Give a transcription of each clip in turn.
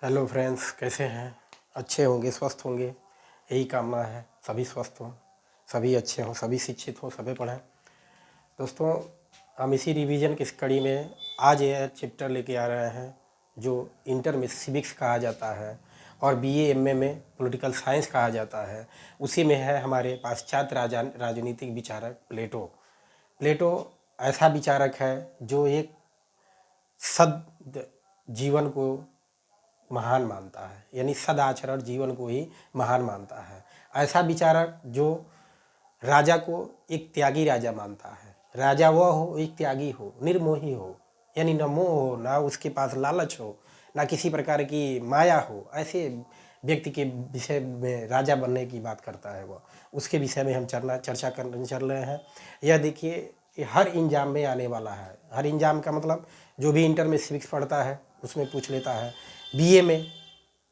Hello friends, कैसे हैं? अच्छे होंगे, स्वस्थ होंगे, यही कामना है। सभी स्वस्थ हों, सभी अच्छे हों, सभी शिक्षित हों, सभी पढ़ें। दोस्तों, हम इसी रिवीजन की इस कड़ी में आज यह चैप्टर लेके आ रहे हैं जो इंटर में सिविक्स कहा जाता है और बीए एमए में पॉलिटिकल साइंस कहा जाता है। उसी में है हमारे पाश्चात्य राजनीतिक विचारक प्लेटो। प्लेटो ऐसा विचारक है जो एक सद जीवन को महान मानता है, यानी सदाचरण जीवन को ही महान मानता है। ऐसा विचारक जो राजा को एक त्यागी राजा मानता है। राजा वह हो, एक त्यागी हो, निर्मोही हो, यानी न मोह हो, ना उसके पास लालच हो, ना किसी प्रकार की माया हो। ऐसे व्यक्ति के विषय में राजा बनने की बात करता है वह। उसके विषय में हम चर्चा करने चल रहे हैं। यह देखिए, ये हर एग्जाम में आने वाला है। हर एग्जाम का मतलब जो भी इंटर में सिविक्स पढ़ता है उसमें पूछ लेता है। बीए में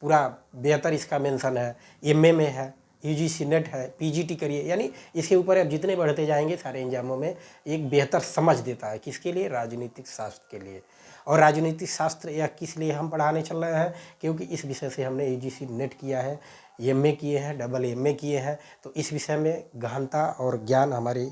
पूरा बेहतर इसका मेंशन है, एमए में है, यूजीसी नेट है, पीजीटी करिए, यानी इसके ऊपर अब जितने बढ़ते जाएंगे सारे एग्जामों में एक बेहतर समझ देता है। किसके लिए? राजनीतिक शास्त्र के लिए। और राजनीतिक शास्त्र यह किस लिए हम पढ़ाने चल रहे हैं? क्योंकि इस विषय से हमने यूजीसी नेट किया है, एमए किए हैं, डबल एमए किए हैं, तो इस विषय में गहनता और ज्ञान हमारे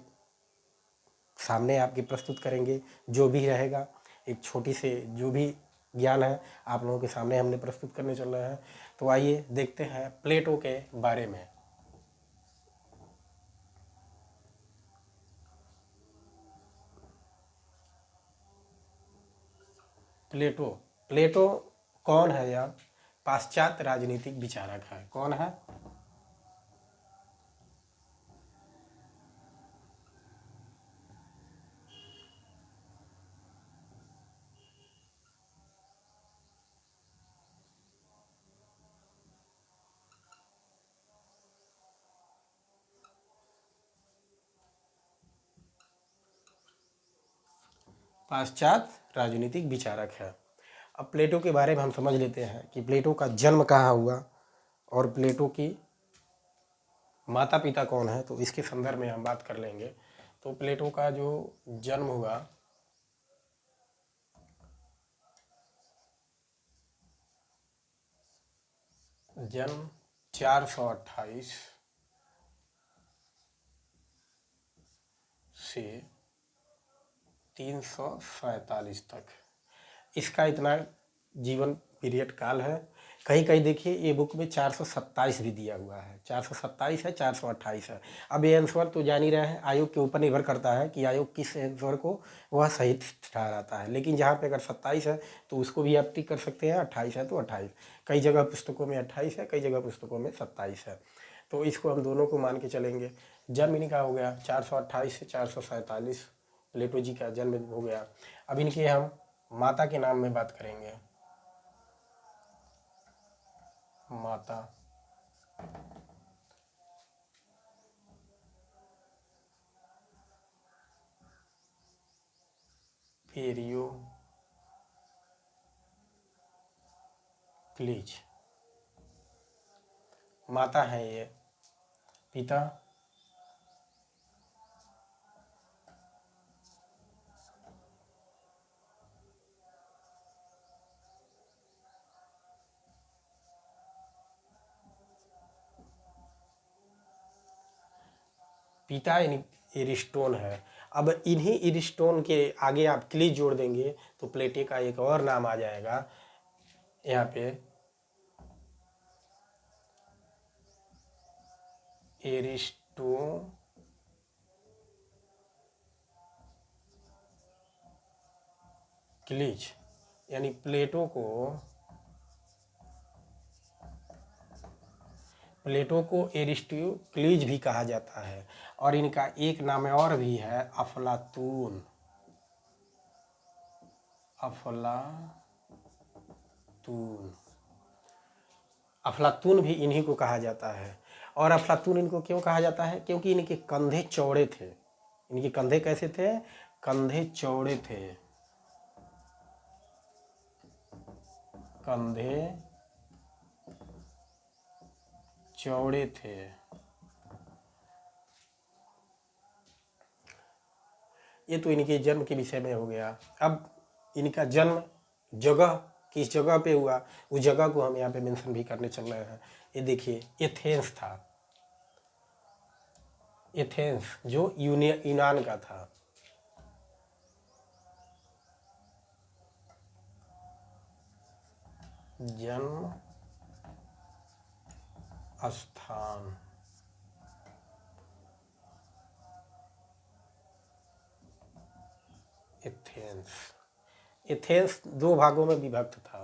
सामने आपके प्रस्तुत करेंगे। जो भी रहेगा एक छोटी से जो भी ज्ञान है आप लोगों के सामने हमने प्रस्तुत करने चल रहे हैं। तो आइए देखते हैं प्लेटो के बारे में। प्लेटो प्लेटो कौन है? यह पाश्चात्य राजनीतिक विचारक है। कौन है? पाश्चात्य राजनीतिक विचारक है। अब प्लेटो के बारे में हम समझ लेते हैं कि प्लेटो का जन्म कहाँ हुआ और प्लेटो की माता पिता कौन है, तो इसके संदर्भ में हम बात कर लेंगे। तो प्लेटो का जो जन्म हुआ, जन्म 428 से 347 तक इसका इतना जीवन पीरियड काल है। कहीं कहीं देखिए ये बुक में 427 भी दिया हुआ है। 427 है, 428 है। अब ये आंसर तो जान ही रहे हैं, आयोग के ऊपर निर्भर करता है कि आयोग किस आंसर को वह सही ठहराता है। लेकिन जहाँ पे अगर 27 है तो उसको भी आप टिक कर सकते हैं, 28 है तो 28। कई जगह पुस्तकों में 28 है, कई जगह पुस्तकों में 27 है, तो इसको हम दोनों को मान के चलेंगे। जन्म इनका हो गया 428 से 447, प्लेटो जी का जन्म हो गया। अब इनके हम माता के नाम में बात करेंगे। माता पेरियो क्लीज माता है ये। पिता पिता एरिस्टोन है। अब इन्हीं एरिस्टोन के आगे आप क्लीज जोड़ देंगे तो प्लेटे का एक और नाम आ जाएगा यहाँ पे, एरिस्टो क्लीज, यानी प्लेटो को एरिस्टोक्लीज भी कहा जाता है। और इनका एक नाम और भी है, अफलातून। अफलातून अफलातून भी इन्हीं को कहा जाता है। और अफलातून इनको क्यों कहा जाता है? क्योंकि इनके कंधे चौड़े थे। इनके कंधे कैसे थे? कंधे चौड़े थे। कंधे चौड़े थे। ये तो इनके जन्म के विषय में हो गया। अब इनका जन्म जगह किस जगह पे हुआ, उस जगह को हम यहाँ पे मेंशन भी करने चल रहे हैं। ये देखिए एथेंस था, एथेंस जो यूनान का था। जन्म स्थान एथेंस। एथेंस 2 भागों में विभक्त था।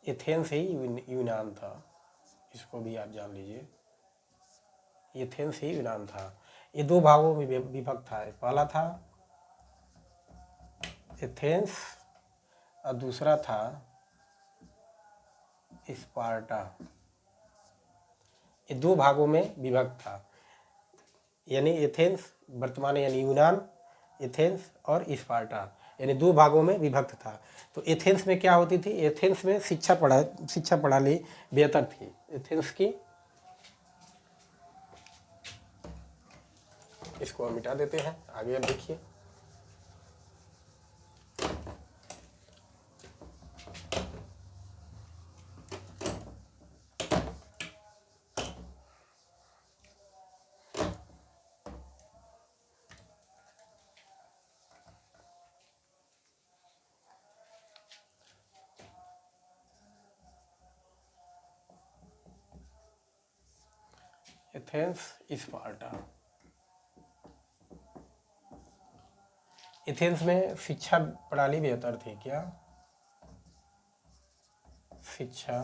एथेंस ही यूनान था, इसको भी आप जान लीजिए। एथेंस ही यूनान था। ये 2 भागों में विभक्त था। पहला था एथेंस और दूसरा था स्पार्टा। ये 2 भागों में विभक्त था, यानी एथेंस वर्तमान यानी यूनान, एथेंस और स्पार्टा, यानी 2 भागों में विभक्त था। तो एथेंस में क्या होती थी, एथेंस में शिक्षा प्रणाली बेहतर थी। एथेंस की, इसको हम मिटा देते हैं, आगे अब देखिए। Athens Sparta. एथेंस में शिक्षा प्रणाली बेहतर थी। क्या शिक्षा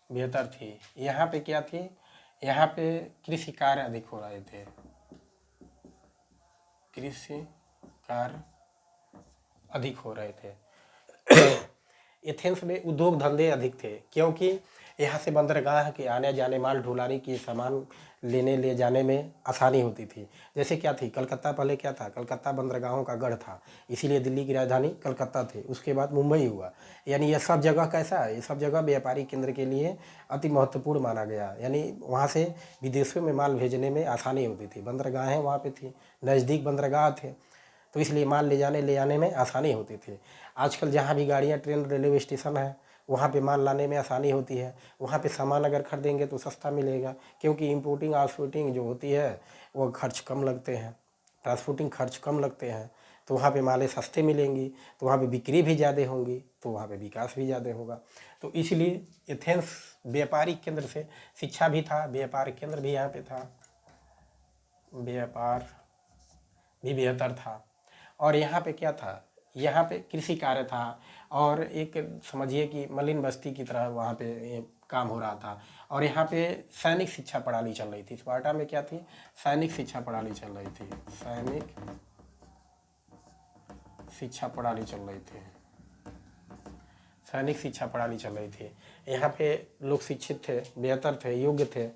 बेहतर थी? यहाँ पे क्या थी, यहाँ पे कृषि कार्य अधिक हो रहे थे। कृषि कार्य अधिक हो रहे थे। एथेंस में उद्योग धंधे अधिक थे, क्योंकि यहाँ से बंदरगाह के आने जाने, माल ढुलाने की सामान लेने ले जाने में आसानी होती थी। जैसे क्या थी, कलकत्ता पहले क्या था, कलकत्ता बंदरगाहों का गढ़ था, इसीलिए दिल्ली की राजधानी कलकत्ता थी। उसके बाद मुंबई हुआ, यानी यह सब जगह कैसा है, ये सब जगह व्यापारी केंद्र के लिए अति महत्वपूर्ण माना गया। यानी वहाँ से विदेशों में माल भेजने में आसानी होती थी, बंदरगाहें वहाँ पर थी, नज़दीक बंदरगाह थे, तो इसलिए माल ले जाने में आसानी होती थी। आजकल जहाँ भी गाड़ियाँ, ट्रेन, रेलवे स्टेशन है, वहाँ पे माल लाने में आसानी होती है। वहाँ पे सामान अगर खरीदेंगे तो सस्ता मिलेगा, क्योंकि इंपोर्टिंग आउटसोर्टिंग जो होती है वो खर्च कम लगते हैं, ट्रांसपोर्टिंग खर्च कम लगते हैं, तो वहाँ पे मालें सस्ते मिलेंगी, तो वहाँ पे बिक्री भी ज़्यादा होंगी, तो वहाँ पे विकास भी ज़्यादा होगा। तो इसलिए एथेंस व्यापारी केंद्र से शिक्षा भी था, व्यापार केंद्र भी यहाँ पे था, व्यापार भी बेहतर था। और यहाँ पे क्या था, यहाँ पे कृषि कार्य था, और एक समझिए कि मलिन बस्ती की तरह वहाँ पे काम हो रहा था। और यहाँ पे सैनिक शिक्षा प्रणाली चल रही थी। स्पार्टा में क्या थी, सैनिक शिक्षा प्रणाली चल रही थी, सैनिक शिक्षा प्रणाली चल रही थी, सैनिक शिक्षा प्रणाली चल रही थी। यहाँ पे लोग शिक्षित थे, बेहतर थे, योग्य थे,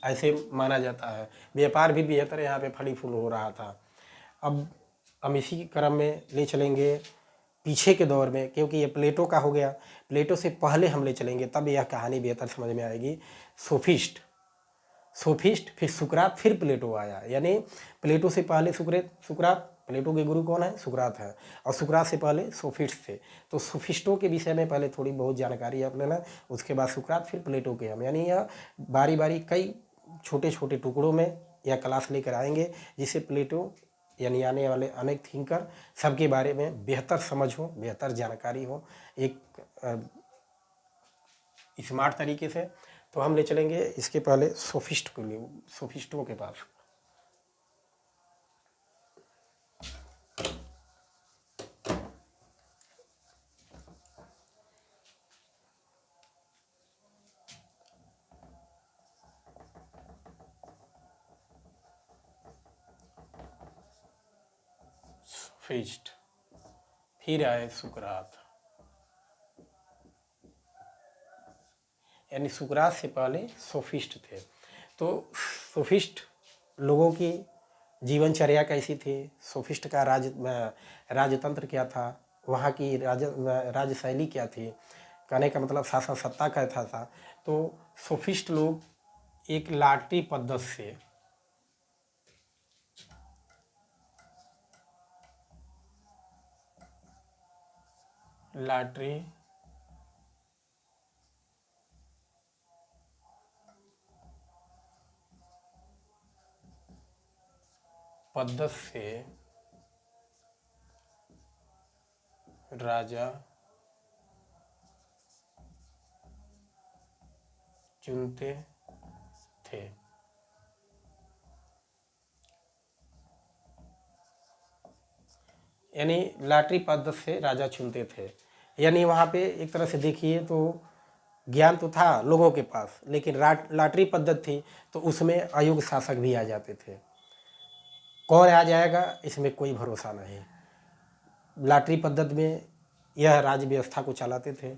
ऐसे माना जाता है। व्यापार भी बेहतर यहाँ पे फली फूल हो रहा था। अब हम इसी क्रम में ले चलेंगे पीछे के दौर में, क्योंकि ये प्लेटो का हो गया, प्लेटो से पहले हम ले चलेंगे, तब यह कहानी बेहतर समझ में आएगी। सोफिस्ट, सोफिस्ट, फिर सुकरात, फिर प्लेटो आया। यानी प्लेटो से पहले सुकरात, प्लेटो के गुरु कौन है, सुकरात है, और सुकरात से पहले सोफिस्ट थे। तो सोफिस्टों के विषय में पहले थोड़ी बहुत जानकारी आप लेना, उसके बाद सुकरात, फिर प्लेटो के हम, यानी यह बारी बारी कई छोटे छोटे टुकड़ों में यह क्लास लेकर आएंगे, जिससे प्लेटो यानी आने वाले अनेक थिंकर सबके बारे में बेहतर समझ हो, बेहतर जानकारी हो, एक स्मार्ट तरीके से। तो हम ले चलेंगे इसके पहले सोफिस्ट के लिए, सोफिस्टों के पास। सोफिस्ट, फिर आए सुकरात, यानी सुकरात से पहले सोफिस्ट थे। तो सोफिस्ट लोगों की जीवनचर्या कैसी थी, सोफिस्ट का राजतंत्र क्या था, वहाँ की राज शैली क्या थी, कहने का मतलब शासन सत्ता कैसा था। तो सोफिस्ट लोग एक लाटरी पद्धति से, लॉटरी पद्धति से राजा चुनते थे। यानी लॉटरी पद्धति से राजा चुनते थे, यानी वहाँ पे एक तरह से देखिए तो ज्ञान तो था लोगों के पास, लेकिन लॉटरी पद्धति थी तो उसमें अयोग्य शासक भी आ जाते थे। कौन आ जाएगा इसमें कोई भरोसा नहीं। लॉटरी पद्धति में यह राज्य व्यवस्था को चलाते थे,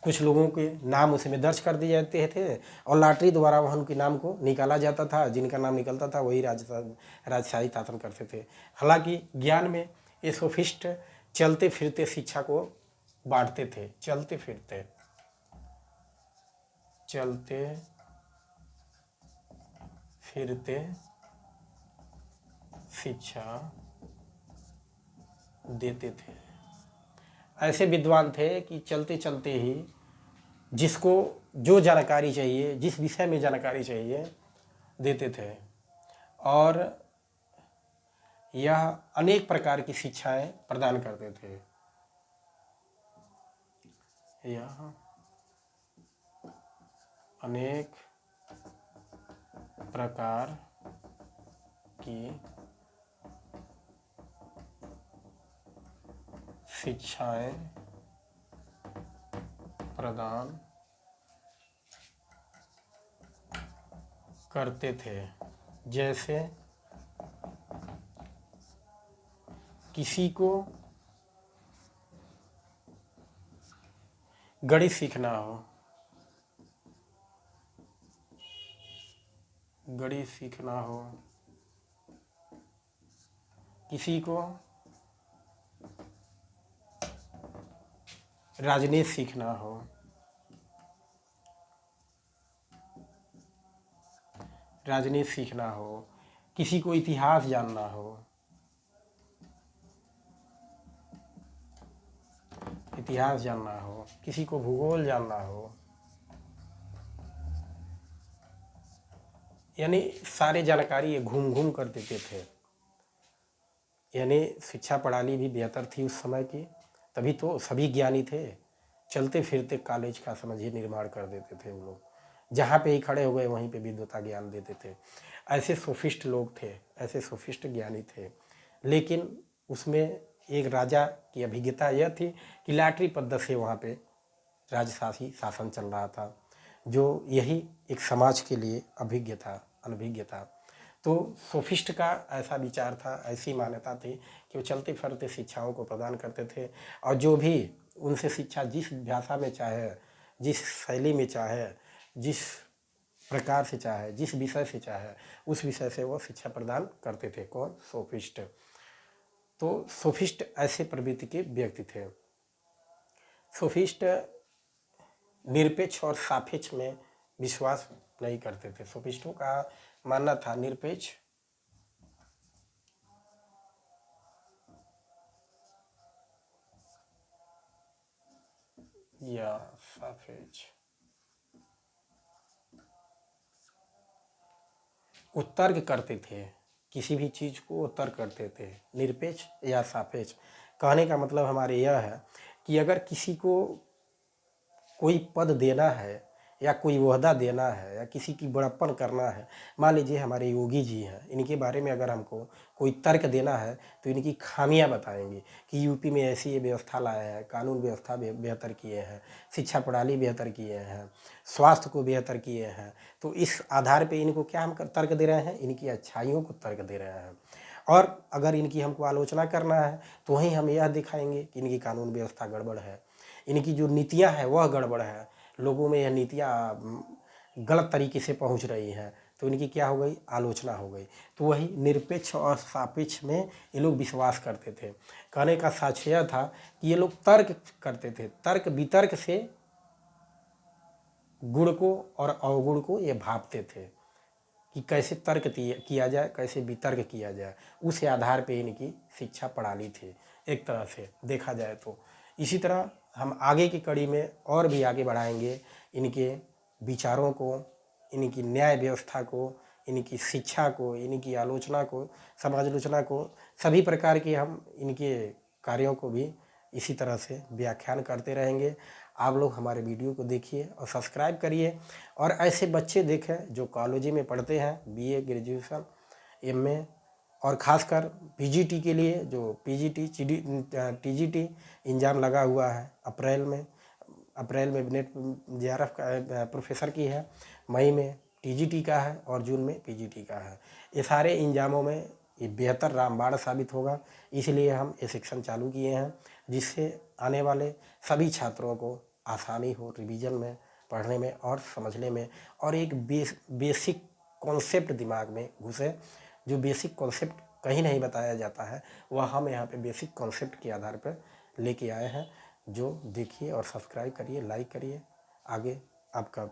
कुछ लोगों के नाम उसमें दर्ज कर दिए जाते थे और लॉटरी द्वारा वहाँ उनके नाम को निकाला जाता था, जिनका नाम निकलता था वही राजशाही शासन करते थे। हालांकि ज्ञान में ये सोफिस्ट चलते फिरते शिक्षा को बांटते थे, चलते फिरते शिक्षा देते थे। ऐसे विद्वान थे कि चलते चलते ही जिसको जो जानकारी चाहिए, जिस विषय में जानकारी चाहिए देते थे, और यह अनेक प्रकार की शिक्षाएं प्रदान करते थे। यह अनेक प्रकार की शिक्षाएं प्रदान करते थे। जैसे किसी को गणित सीखना हो, किसी को राजनीति सीखना हो, किसी को इतिहास जानना हो, किसी को भूगोल जानना हो, यानी सारे जानकारी ये घूम घूम कर देते थे। यानी शिक्षा प्रणाली भी बेहतर थी उस समय की, तभी तो सभी ज्ञानी थे। चलते फिरते कॉलेज का समझिए निर्माण कर देते थे वो लोग, जहाँ पे ही खड़े हो गए वहीं पे विद्वता ज्ञान देते थे। ऐसे सोफिस्ट लोग थे, ऐसे सोफिस्ट ज्ञानी थे। लेकिन उसमें एक राजा की अभिज्ञता यह थी कि लॉटरी पद्धति से वहाँ पे राजशाही शासन चल रहा था, जो यही एक समाज के लिए अनभिज्ञ था। तो सोफिस्ट का ऐसा विचार था, ऐसी मान्यता थी कि वो चलते फिरते शिक्षाओं को प्रदान करते थे, और जो भी उनसे शिक्षा जिस भाषा में चाहे, जिस शैली में चाहे, जिस प्रकार से चाहे, जिस विषय से चाहे, उस विषय से वो शिक्षा प्रदान करते थे। कौन? सोफिस्ट। तो सोफिस्ट ऐसे प्रवृत्ति के व्यक्ति थे। सोफिस्ट निरपेक्ष और सापेक्ष में विश्वास नहीं करते थे। सोफिस्टों का मानना था निरपेक्ष या सापेक्ष। वो तर्क करते थे, किसी भी चीज़ को वो तर्क करते थे, निरपेक्ष या सापेक्ष। कहने का मतलब हमारे यह है कि अगर किसी को कोई पद देना है या कोई ओहदा देना है या किसी की बड़प्पन करना है, मान लीजिए हमारे योगी जी हैं, इनके बारे में अगर हमको कोई तर्क देना है तो इनकी खामियां बताएंगे कि यूपी में ऐसी ये व्यवस्था लाए हैं, कानून व्यवस्था बेहतर किए हैं, शिक्षा प्रणाली बेहतर किए हैं, स्वास्थ्य को बेहतर किए हैं। तो इस आधार पे इनको क्या हम तर्क दे रहे हैं? इनकी अच्छाइयों को तर्क दे रहे हैं। और अगर इनकी हमको आलोचना करना है तो वहीं हम यह दिखाएंगे कि इनकी कानून व्यवस्था गड़बड़ है, इनकी जो नीतियां हैं वह गड़बड़ है, लोगों में यह नीतियां गलत तरीके से पहुंच रही हैं, तो इनकी क्या हो गई? आलोचना हो गई। तो वही निरपेक्ष और सापेक्ष में ये लोग विश्वास करते थे। कहने का साक्ष्य यह था कि ये लोग तर्क करते थे, तर्क वितर्क से गुण को और अवगुण को ये भापते थे कि कैसे तर्क किया जाए, कैसे वितर्क किया जाए। उस आधार पे इनकी शिक्षा प्रणाली थी एक तरह से देखा जाए तो। इसी तरह हम आगे की कड़ी में और भी आगे बढ़ाएंगे इनके विचारों को, इनकी न्याय व्यवस्था को, इनकी शिक्षा को, इनकी आलोचना को, समालोचना को, सभी प्रकार के हम इनके कार्यों को भी इसी तरह से व्याख्यान करते रहेंगे। आप लोग हमारे वीडियो को देखिए और सब्सक्राइब करिए, और ऐसे बच्चे देखें जो कॉलेज में पढ़ते हैं, बीए, ग्रेजुएशन, एमए, और ख़ासकर पीजीटी के लिए जो पीजीटी टीजीटी एग्ज़ाम लगा हुआ है अप्रैल में नेट जेआरएफ का प्रोफेसर की है, मई में टीजीटी का है और जून में पीजीटी का है। ये सारे एग्ज़ामों में ये बेहतर रामबाण साबित होगा, इसलिए हम ये सेक्शन चालू किए हैं, जिससे आने वाले सभी छात्रों को आसानी हो रिवीजन में, पढ़ने में और समझने में, और एक बेसिक कॉन्सेप्ट दिमाग में घुसे। जो बेसिक कॉन्सेप्ट कहीं नहीं बताया जाता है, वह हम यहाँ पे बेसिक कॉन्सेप्ट के आधार पर लेके आए हैं। जो देखिए और सब्सक्राइब करिए, लाइक करिए। आगे आपका